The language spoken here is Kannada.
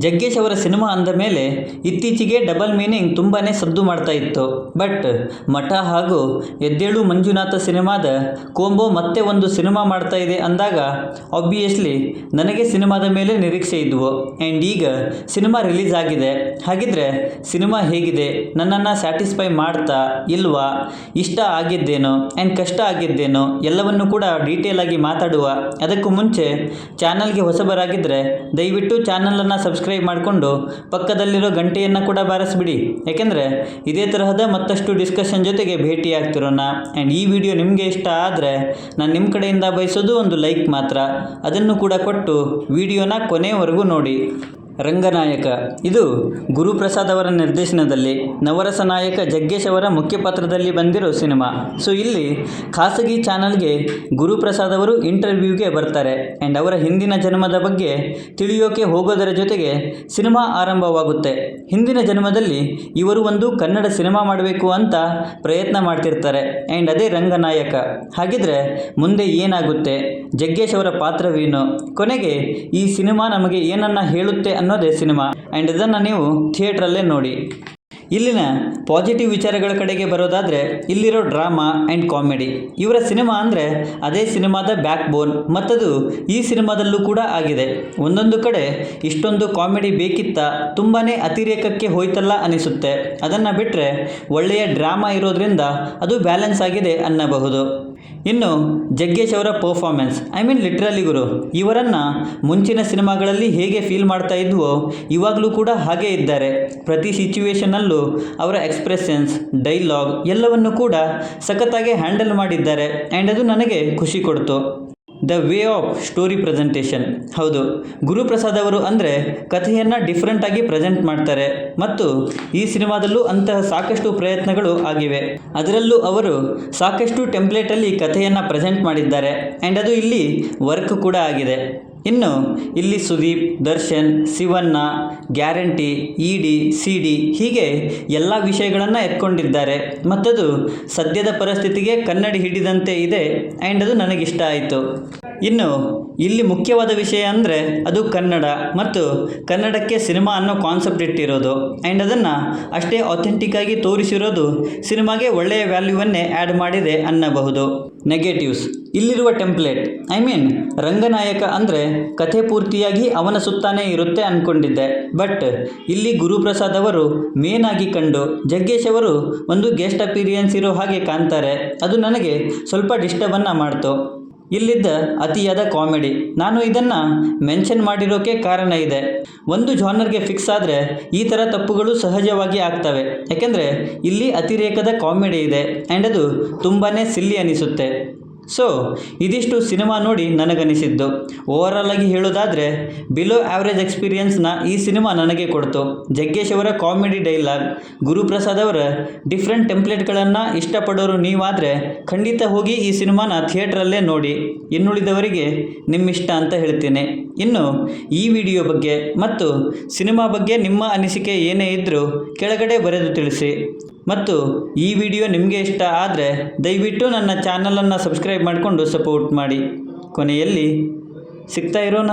ಜಗ್ಗೇಶ್ ಅವರ ಸಿನಿಮಾ ಅಂದ ಮೇಲೆ ಇತ್ತೀಚೆಗೆ ಡಬಲ್ ಮೀನಿಂಗ್ ತುಂಬಾ ಸದ್ದು ಮಾಡ್ತಾ ಇತ್ತು. ಬಟ್ ಮಠ ಹಾಗೂ ಎದ್ದೇಳು ಮಂಜುನಾಥ ಸಿನಿಮಾದ ಕೋಂಬೋ ಮತ್ತೆ ಒಂದು ಸಿನಿಮಾ ಮಾಡ್ತಾ ಇದೆ ಅಂದಾಗ ಆಬ್ವಿಯಸ್ಲಿ ನನಗೆ ಸಿನಿಮಾದ ಮೇಲೆ ನಿರೀಕ್ಷೆ ಇದ್ವು. ಆ್ಯಂಡ್ ಈಗ ಸಿನಿಮಾ ರಿಲೀಸ್ ಆಗಿದೆ. ಹಾಗಿದ್ರೆ ಸಿನಿಮಾ ಹೇಗಿದೆ, ನನ್ನನ್ನು ಸ್ಯಾಟಿಸ್ಫೈ ಮಾಡ್ತಾ ಇಲ್ವಾ, ಇಷ್ಟ ಆಗಿದ್ದೇನೋ ಆ್ಯಂಡ್ ಕಷ್ಟ ಆಗಿದ್ದೇನೋ ಎಲ್ಲವನ್ನು ಕೂಡ ಡೀಟೇಲ್ ಆಗಿ ಮಾತಾಡುವ. ಅದಕ್ಕೂ ಮುಂಚೆ ಚಾನಲ್ಗೆ ಹೊಸಬರಾಗಿದ್ದರೆ ದಯವಿಟ್ಟು ಚಾನಲನ್ನು ಸಬ್ಸ್ಕ್ರೈಬ್ ಮಾಡಿಕೊಂಡು ಪಕ್ಕದಲ್ಲಿರೋ ಗಂಟೆಯನ್ನು ಕೂಡ ಬಾರಿಸ್ಬಿಡಿ. ಯಾಕೆಂದರೆ ಇದೇ ತರಹದ ಮತ್ತಷ್ಟು ಡಿಸ್ಕಷನ್ ಜೊತೆಗೆ ಭೇಟಿ ಆಗ್ತಿರೋಣ. ಆ್ಯಂಡ್ ಈ ವಿಡಿಯೋ ನಿಮಗೆ ಇಷ್ಟ ಆದರೆ ನಾನು ನಿಮ್ಮ ಕಡೆಯಿಂದ ಬಯಸೋದು ಒಂದು ಲೈಕ್ ಮಾತ್ರ. ಅದನ್ನು ಕೂಡ ಕೊಟ್ಟು ವಿಡಿಯೋನ ಕೊನೆಯವರೆಗೂ ನೋಡಿ. ರಂಗನಾಯಕ ಇದು ಗುರುಪ್ರಸಾದ್ ಅವರ ನಿರ್ದೇಶನದಲ್ಲಿ ನವರಸ ನಾಯಕ ಜಗ್ಗೇಶ್ ಅವರ ಮುಖ್ಯ ಪಾತ್ರದಲ್ಲಿ ಬಂದಿರೋ ಸಿನಿಮಾ. ಸೊ ಇಲ್ಲಿ ಖಾಸಗಿ ಚಾನಲ್ಗೆ ಗುರುಪ್ರಸಾದ್ ಅವರು ಇಂಟರ್ವ್ಯೂಗೆ ಬರ್ತಾರೆ. ಆ್ಯಂಡ್ ಅವರ ಹಿಂದಿನ ಜನ್ಮದ ಬಗ್ಗೆ ತಿಳಿಯೋಕೆ ಹೋಗೋದರ ಜೊತೆಗೆ ಸಿನಿಮಾ ಆರಂಭವಾಗುತ್ತೆ. ಹಿಂದಿನ ಜನ್ಮದಲ್ಲಿ ಇವರು ಒಂದು ಕನ್ನಡ ಸಿನಿಮಾ ಮಾಡಬೇಕು ಅಂತ ಪ್ರಯತ್ನ ಮಾಡ್ತಿರ್ತಾರೆ. ಆ್ಯಂಡ್ ಅದೇ ರಂಗನಾಯಕ. ಹಾಗಿದ್ರೆ ಮುಂದೆ ಏನಾಗುತ್ತೆ, ಜಗ್ಗೇಶ್ ಅವರ ಪಾತ್ರವೇನು, ಕೊನೆಗೆ ಈ ಸಿನಿಮಾ ನಮಗೆ ಏನನ್ನ ಹೇಳುತ್ತೆ ಅನ್ನೋದೇ ಸಿನಿಮಾ. ಆ್ಯಂಡ್ ಇದನ್ನು ನೀವು ಥಿಯೇಟ್ರಲ್ಲೇ ನೋಡಿ. ಇಲ್ಲಿನ ಪಾಸಿಟಿವ್ ವಿಚಾರಗಳ ಕಡೆಗೆ ಬರೋದಾದರೆ ಇಲ್ಲಿರೋ ಡ್ರಾಮಾ ಆ್ಯಂಡ್ ಕಾಮಿಡಿ. ಇವರ ಸಿನಿಮಾ ಅಂದರೆ ಅದೇ ಸಿನಿಮಾದ ಬ್ಯಾಕ್ ಬೋನ್, ಮತ್ತದು ಈ ಸಿನಿಮಾದಲ್ಲೂ ಕೂಡ ಆಗಿದೆ. ಒಂದೊಂದು ಕಡೆ ಇಷ್ಟೊಂದು ಕಾಮಿಡಿ ಬೇಕಿತ್ತಾ, ತುಂಬಾ ಅತಿರೇಕಕ್ಕೆ ಹೋಯ್ತಲ್ಲ ಅನಿಸುತ್ತೆ. ಅದನ್ನು ಬಿಟ್ಟರೆ ಒಳ್ಳೆಯ ಡ್ರಾಮಾ ಇರೋದ್ರಿಂದ ಅದು ಬ್ಯಾಲೆನ್ಸ್ ಆಗಿದೆ ಅನ್ನಬಹುದು. ಇನ್ನು ಜಗ್ಗೇಶ್ ಅವರ ಪರ್ಫಾರ್ಮೆನ್ಸ್, ಲಿಟ್ರಲಿ ಗುರು, ಇವರನ್ನು ಮುಂಚಿನ ಸಿನಿಮಾಗಳಲ್ಲಿ ಹೇಗೆ ಫೀಲ್ ಮಾಡ್ತಾ ಇದ್ವೋ ಇವಾಗಲೂ ಕೂಡ ಹಾಗೇ ಇದ್ದಾರೆ. ಪ್ರತಿ ಸಿಚುವೇಶನಲ್ಲೂ ಅವರ ಎಕ್ಸ್ಪ್ರೆಷನ್ಸ್, ಡೈಲಾಗ್ ಎಲ್ಲವನ್ನು ಕೂಡ ಸಖತ್ತಾಗಿ ಹ್ಯಾಂಡಲ್ ಮಾಡಿದ್ದಾರೆ. ಆ್ಯಂಡ್ ಅದು ನನಗೆ ಖುಷಿ ಕೊಡ್ತು. The way of story presentation, ಹೌದು, ಗುರುಪ್ರಸಾದ್ ಅವರು ಅಂದರೆ ಕಥೆಯನ್ನು ಡಿಫ್ರೆಂಟಾಗಿ ಪ್ರೆಸೆಂಟ್ ಮಾಡ್ತಾರೆ. ಮತ್ತು ಈ ಸಿನಿಮಾದಲ್ಲೂ ಅಂತಹ ಸಾಕಷ್ಟು ಪ್ರಯತ್ನಗಳು ಆಗಿವೆ. ಅದರಲ್ಲೂ ಅವರು ಸಾಕಷ್ಟು ಟೆಂಪ್ಲೇಟಲ್ಲಿ ಕಥೆಯನ್ನು ಪ್ರೆಸೆಂಟ್ ಮಾಡಿದ್ದಾರೆ. ಆ್ಯಂಡ್ ಅದು ಇಲ್ಲಿ ವರ್ಕ್ ಕೂಡ ಆಗಿದೆ. ಇನ್ನು ಇಲ್ಲಿ ಸುದೀಪ್, ದರ್ಶನ್, ಶಿವಣ್ಣ, ಗ್ಯಾರಂಟಿ, ಇಡಿ, ಸಿಡಿ ಹೀಗೆ ಎಲ್ಲ ವಿಷಯಗಳನ್ನು ಎತ್ಕೊಂಡಿದ್ದಾರೆ. ಮತ್ತದು ಸದ್ಯದ ಪರಿಸ್ಥಿತಿಗೆ ಕನ್ನಡಿ ಹಿಡಿದಂತೆ ಇದೆ. ಆ್ಯಂಡ್ ಅದು ನನಗಿಷ್ಟ ಆಯಿತು. ಇನ್ನು ಇಲ್ಲಿ ಮುಖ್ಯವಾದ ವಿಷಯ ಅಂದರೆ ಅದು ಕನ್ನಡ ಮತ್ತು ಕನ್ನಡಕ್ಕೆ ಸಿನಿಮಾ ಅನ್ನೋ ಕಾನ್ಸೆಪ್ಟ್ ಇಟ್ಟಿರೋದು. ಆ್ಯಂಡ್ ಅದನ್ನು ಅಷ್ಟೇ ಆಥೆಂಟಿಕ್ಕಾಗಿ ತೋರಿಸಿರೋದು ಸಿನಿಮಾಗೆ ಒಳ್ಳೆಯ ವ್ಯಾಲ್ಯೂವನ್ನೇ ಆ್ಯಡ್ ಮಾಡಿದೆ ಅನ್ನಬಹುದು. ನೆಗೆಟಿವ್ಸ್, ಇಲ್ಲಿರುವ ಟೆಂಪ್ಲೇಟ್, ರಂಗನಾಯಕ ಅಂದರೆ ಕಥೆ ಪೂರ್ತಿಯಾಗಿ ಅವನ ಸುತ್ತಾನೇ ಇರುತ್ತೆ ಅಂದ್ಕೊಂಡಿದ್ದೆ. ಬಟ್ ಇಲ್ಲಿ ಗುರುಪ್ರಸಾದ್ ಅವರು ಮೇನ್ ಆಗಿ ಕಂಡು ಜಗ್ಗೇಶ್ ಅವರು ಒಂದು ಗೆಸ್ಟ್ ಅಪೀರಿಯನ್ಸ್ ಇರೋ ಹಾಗೆ ಕಾಣ್ತಾರೆ. ಅದು ನನಗೆ ಸ್ವಲ್ಪ ಡಿಸ್ಟರ್ಬನ್ನು ಮಾಡ್ತು. ಇಲ್ಲಿದ್ದ ಅತಿಯಾದ ಕಾಮಿಡಿ, ನಾನು ಇದನ್ನು ಮೆನ್ಷನ್ ಮಾಡಿರೋಕ್ಕೆ ಕಾರಣ ಇದೆ. ಒಂದು ಜಾನರ್ಗೆ ಫಿಕ್ಸ್ ಆದರೆ ಈ ಥರ ತಪ್ಪುಗಳು ಸಹಜವಾಗಿ ಆಗ್ತವೆ. ಯಾಕೆಂದರೆ ಇಲ್ಲಿ ಅತಿರೇಕದ ಕಾಮಿಡಿ ಇದೆ. ಆ್ಯಂಡ್ ಅದು ತುಂಬಾ ಸಿಲ್ಲಿ ಅನಿಸುತ್ತೆ. ಸೊ ಇದಿಷ್ಟು ಸಿನಿಮಾ ನೋಡಿ ನನಗನಿಸಿದ್ದು. ಓವರಾಲ್ ಆಗಿ ಹೇಳೋದಾದರೆ ಬಿಲೋ ಆ್ಯಾವ್ರೇಜ್ ಎಕ್ಸ್ಪೀರಿಯನ್ಸ್ನ ಈ ಸಿನಿಮಾ ನನಗೆ ಕೊಡ್ತು. ಜಗ್ಗೇಶ್ ಅವರ ಕಾಮಿಡಿ ಡೈಲಾಗ್, ಗುರುಪ್ರಸಾದ್ ಅವರ ಡಿಫ್ರೆಂಟ್ ಟೆಂಪ್ಲೇಟ್ಗಳನ್ನು ಇಷ್ಟಪಡೋರು ನೀವಾದರೆ ಖಂಡಿತ ಹೋಗಿ ಈ ಸಿನಿಮಾನ ಥಿಯೇಟ್ರಲ್ಲೇ ನೋಡಿ. ಇನ್ನುಳಿದವರಿಗೆ ನಿಮ್ಮಿಷ್ಟ ಅಂತ ಹೇಳ್ತೀನಿ. ಇನ್ನು ಈ ವಿಡಿಯೋ ಬಗ್ಗೆ ಮತ್ತು ಸಿನಿಮಾ ಬಗ್ಗೆ ನಿಮ್ಮ ಅನಿಸಿಕೆ ಏನೇ ಇದ್ದರೂ ಕೆಳಗಡೆ ಬರೆದು ತಿಳಿಸಿ. ಮತ್ತು ಈ ವಿಡಿಯೋ ನಿಮಗೆ ಇಷ್ಟ ಆದರೆ ದಯವಿಟ್ಟು ನನ್ನ ಚಾನಲನ್ನು ಸಬ್ಸ್ಕ್ರೈಬ್ ಮಾಡಿಕೊಂಡು ಸಪೋರ್ಟ್ ಮಾಡಿ. ಕೊನೆಯಲ್ಲಿ ಸಿಗ್ತಾ ಇರೋಣ.